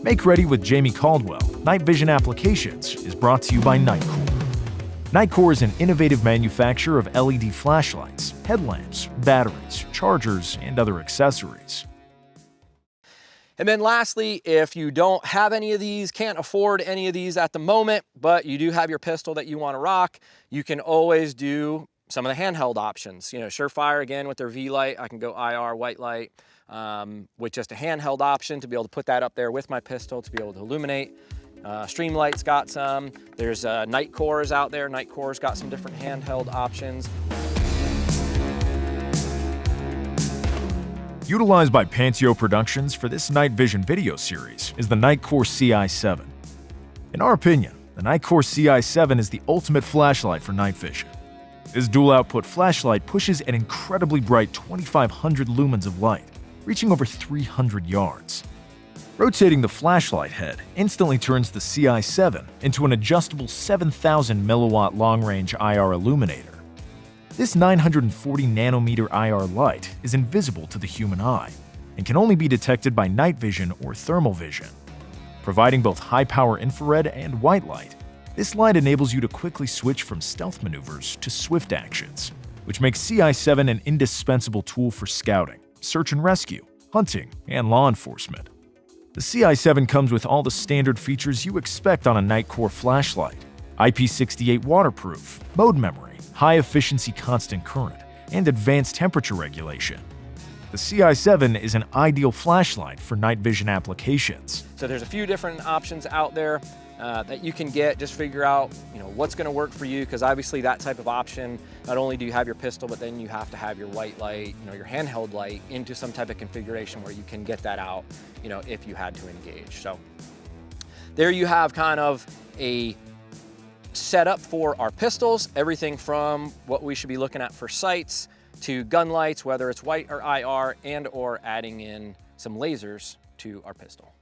Make Ready with Jamey Caldwell, Night Vision Applications, is brought to you by Nitecore. Nitecore is an innovative manufacturer of LED flashlights, headlamps, batteries, chargers, and other accessories. And then lastly, if you don't have any of these, can't afford any of these at the moment, but you do have your pistol that you want to rock, you can always do some of the handheld options. You know, Surefire, again, with their V-light, I can go IR, white light, with just a handheld option to be able to put that up there with my pistol to be able to illuminate. Streamlight's got some. There's Nitecore's out there. Nitecore's got some different handheld options. Utilized by Panteao Productions for this night vision video series is the Nitecore CI7. In our opinion, the Nitecore CI7 is the ultimate flashlight for night vision. This dual-output flashlight pushes an incredibly bright 2,500 lumens of light, reaching over 300 yards. Rotating the flashlight head instantly turns the CI7 into an adjustable 7,000 milliwatt long-range IR illuminator. This 940 nanometer IR light is invisible to the human eye and can only be detected by night vision or thermal vision. Providing both high-power infrared and white light, this light enables you to quickly switch from stealth maneuvers to swift actions, which makes CI7 an indispensable tool for scouting, search and rescue, hunting, and law enforcement. The CI7 comes with all the standard features you expect on a Nitecore flashlight: IP68 waterproof, mode memory, high-efficiency constant current, and advanced temperature regulation. The CI7 is an ideal flashlight for night vision applications. So there's a few different options out there that you can get. Just figure out, what's going to work for you, because obviously that type of option, not only do you have your pistol, but then you have to have your white light, your handheld light into some type of configuration where you can get that out, if you had to engage. So there you have kind of a setup for our pistols, everything from what we should be looking at for sights to gun lights, whether it's white or IR, and or adding in some lasers to our pistol.